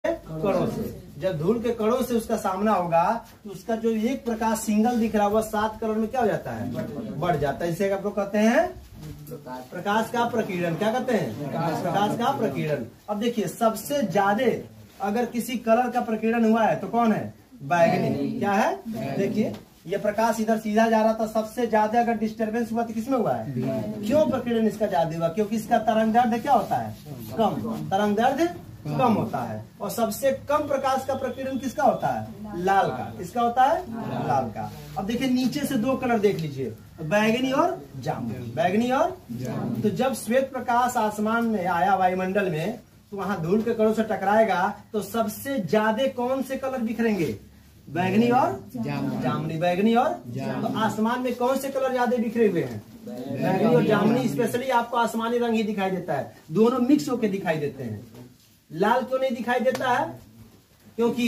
कणों से। जब धूल के कणों से उसका सामना होगा तो उसका जो एक प्रकाश सिंगल दिख रहा है वह 7 कलर में क्या हो जाता है, बढ़ जाता है। इसे आप लोग कहते हैं प्रकाश का प्रकीर्णन। क्या कहते हैं? प्रकाश का प्रकीर्णन। अब देखिए सबसे ज्यादा अगर किसी कलर का प्रकीर्णन हुआ है तो कौन है? बैगनी। क्या है? देखिए ये प्रकाश इधर सीधा जा रहा था, सबसे ज्यादा अगर डिस्टरबेंस हुआ तो किसमें हुआ है? क्यों प्रकीर्णन इसका ज्यादा हुआ? क्योंकि इसका तरंग दैर्ध्य क्या होता है? कम। तरंग दैर्ध्य कम होता है। और सबसे कम प्रकाश का प्रकीर्णन किसका होता है? लाल का। किसका होता है? लाल का। अब देखिए नीचे से 2 कलर देख लीजिए, बैगनी और जामुनी। बैगनी और तो जब श्वेत प्रकाश आसमान में आया वायुमंडल में तो वहां धूल के कणों से टकराएगा तो सबसे ज्यादा कौन से कलर बिखरेंगे? बैगनी और जामुनी। बैगनी और तो आसमान में कौन से कलर ज्यादा बिखरे हुए हैं? बैगनी और जामुनी। स्पेशली आपको आसमानी रंग ही दिखाई देता है, दोनों मिक्स होकर दिखाई देते हैं। लाल क्यों नहीं दिखाई देता है? क्योंकि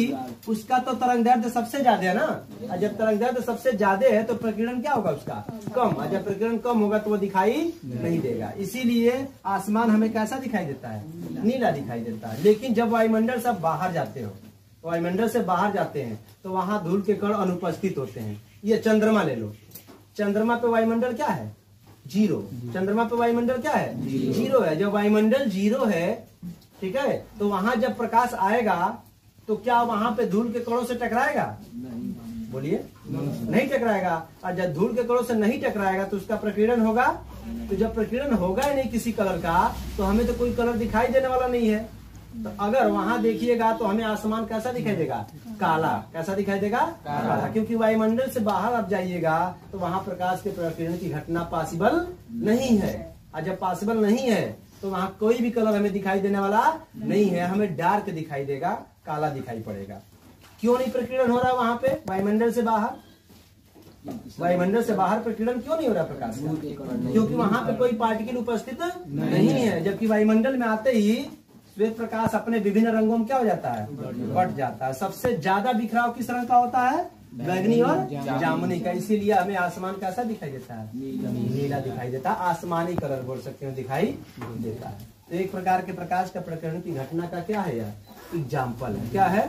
उसका तो तरंग दैर्ध्य सबसे ज्यादा है ना, और जब तरंग दैर्ध्य सबसे ज्यादा है तो प्रकीर्णन क्या होगा उसका? कम। और जब प्रकीर्णन कम होगा तो वो दिखाई नहीं देगा। इसीलिए आसमान हमें कैसा दिखाई देता है? नीला दिखाई देता है। लेकिन जब वायुमंडल से बाहर जाते हो, वायुमंडल से बाहर जाते हैं तो वहां धूल के कण अनुपस्थित होते हैं। ये चंद्रमा ले लो, चंद्रमा पे वायुमंडल क्या है? 0। चंद्रमा पे वायुमंडल क्या है? 0 है। जब वायुमंडल 0 है, ठीक है, तो वहां जब प्रकाश आएगा तो क्या वहां पे धूल के कणों से टकराएगा? बोलिए, नहीं टकराएगा। और जब धूल के कणों से नहीं टकराएगा तो उसका प्रकीर्णन होगा। तो जब प्रकीर्णन होगा ही नहीं किसी कलर का तो हमें तो कोई कलर दिखाई देने वाला नहीं है। तो अगर वहां देखिएगा तो हमें आसमान कैसा दिखाई देगा? काला। कैसा दिखाई देगा? काला। क्योंकि वायुमंडल से बाहर आप जाइएगा तो वहां प्रकाश के प्रकीर्णन की घटना पॉसिबल नहीं है। और जब पॉसिबल नहीं है तो वहां कोई भी कलर हमें दिखाई देने वाला नहीं है। हमें डार्क दिखाई देगा, काला दिखाई पड़ेगा। क्यों नहीं प्रकीर्णन हो रहा है वहां पे वायुमंडल से बाहर? वायुमंडल से बाहर प्रकीर्णन क्यों नहीं हो रहा प्रकाश का? क्योंकि वहां पे कोई पार्टिकल उपस्थित नहीं है। जबकि वायुमंडल में आते ही श्वेत प्रकाश अपने विभिन्न रंगों में क्या हो जाता है? बढ़ जाता है। सबसे ज्यादा बिखराव किस रंग का होता है? बैगनी और जामुनी का। इसीलिए हमें आसमान कैसा दिखाई देता है? नीला दिखाई देता है। आसमानी कलर बोल सकते हो, दिखाई देता है। तो एक प्रकार के प्रकाश का प्रकीर्णन की घटना का क्या है यार? एग्जाम्पल है। क्या है?